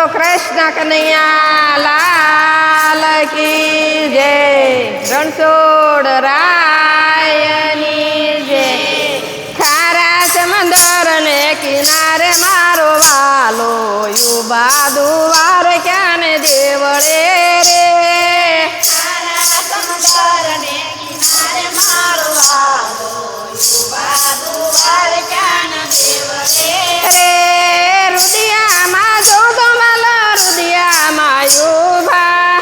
બોલો કૃષ્ણ કનૈયા લાલ કી જય, રણછોડ રાયની જય। ખારા સમંદર ને કિનારે મારો વાલો, યુબા દુવાર ક્યાં ને દેવળે રે। ખારા સમંદર ને કિનારે મારો વાલો, યુબા દુવાર ક્યાં ને દેવળે રે। રુદિયામાં જો ગમલો, રુદિયામાં યુબા,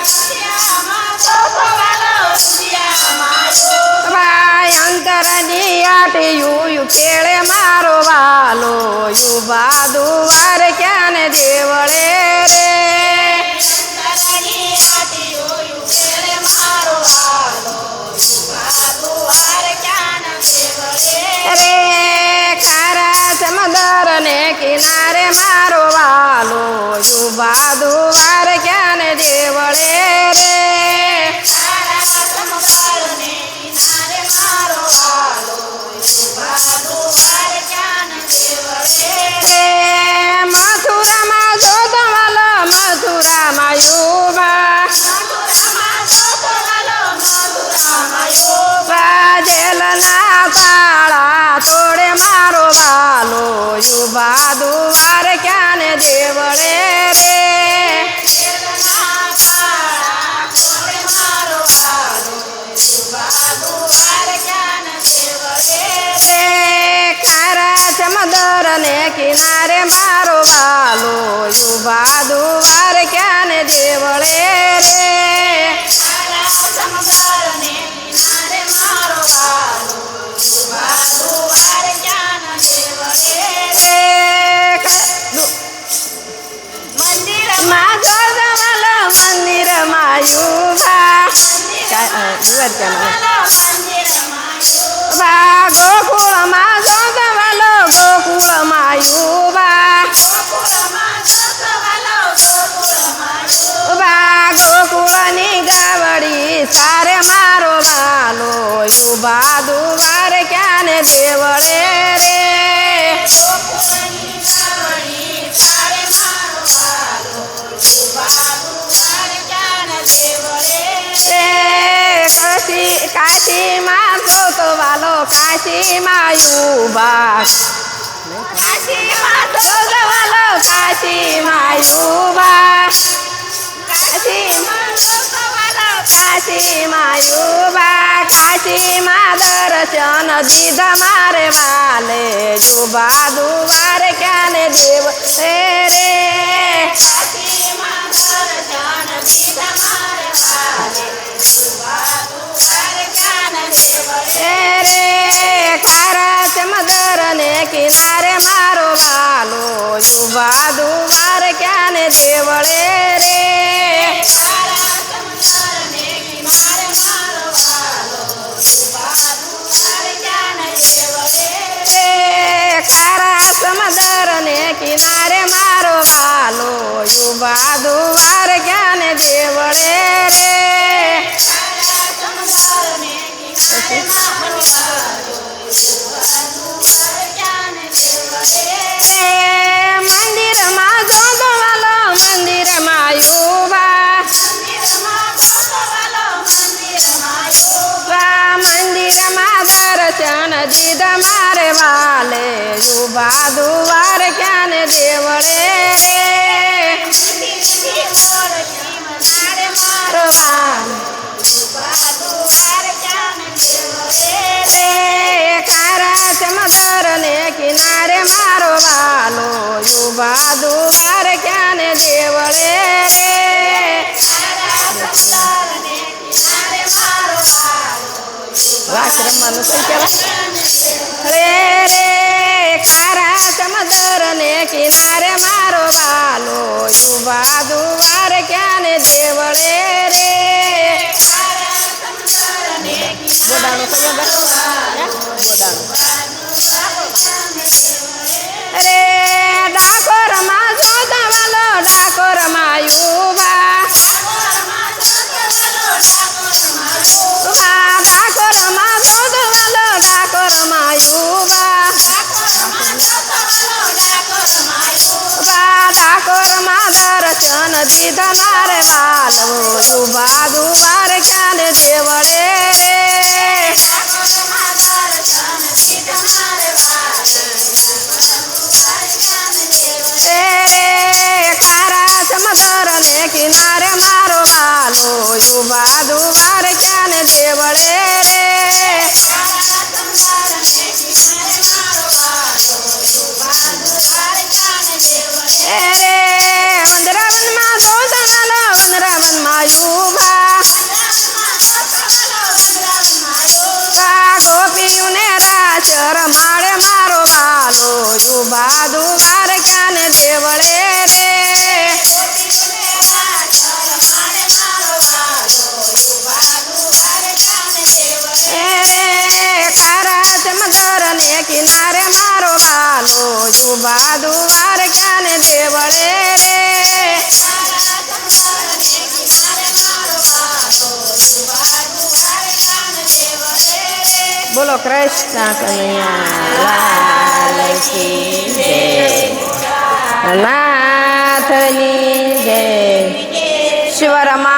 ભાઈ અંતરની આટિયું ખેડે મારો વાલો, યુબા દુવાર ક્યાં ને દેવળે રે। રે ખારા સમંદર ને કિનારે મારો વાલો, યુબા દુવાર ક્યાં ને દેવળે રે। મથુરામાં જો ગમલો, મથુરામાં યુબા, જેલના તાળા તોડે મારો વાલો, યુબા દુવાર ક્યાં ને દેવળે રે। ખારા સમંદર ને કિનારે મારો વાલો, યુબા દુવાર ક્યાં ને દેવળે રે। મંદિરમાં જો ગમલો, મંદિરમાં યુબા, ગોકુળમાં જો ગમલો, ગોકુળમાં યુબા, ગોકુળની ગાવડી સારે મારો વાલો, યુબા દુવાર ક્યાં ને દેવળે રે। કાશીમાં જો તો વાલો, કાશીમાં યુબા, કાશીમાં જો તો વાલો, કાશીમાં યુબા, કાશીમાં જો તો વાલો, કાશીમાં યુબા, કાશીમાં દર્શન દીધા મારે વાલે, યુબા દુવાર ક્યાં ને દેવળે રે। ખારા સમંદર ને કિનારે મારો વાલો, યુબા દુવાર ક્યાં ને દેવળે રે। ખારા સમંદર ને કિનારે મારો વાલો, યુબા દુવાર ક્યાં ને દેવળે રે। મંદિરમાં જો ગમલો, મંદિરમાં યુબા, મંદિરમાં દર્શન દીધા મારે વાલે, યુબા દુવાર ક્યાં ને દેવળે રે। ખારા સમંદર ને કિનારે મારો વાલો, યુબા દુવાર ક્યાં ને દેવળે રે। વાસ રમવાનું શું કહેવાય રે। ખારા સમંદર ને કિનારે મારો વાલો, યુબા દુવાર ક્યાં ને દેવળે રે। બોડાણું કયો રે। ડાકોરમાં જો ગમલો, ડાકોરમાં યુબા, ડાકોરમાં જો ગમલો, ડાકોરમાં યુબા, ડાકોરમાં દીધા મારે વાલો યુવા દુવાર ક્યાં ને દેવળે રે ઠાકોરમાં દર્શન દીધા મારે રે ખારા સમુદ્ર ને કિનારે મારો વાલો યુવા દુવાર ક્યાં ને દેવળે રે વનરાવનમાં દોસાલો વનરાવનમાં યુવા ગોપીઓને રાસ રમાડે મારો વાલો યુવા દુવાર ક્યાં ને દેવળે રે ખારા સમુદ્ર ને કિનારે મારો વાલો યુવા દુવાર ક્યાં ને દેવળે રે બોલો કૃષ્ણ કનૈયા લાલ કી જય નાથની જય શિવરમા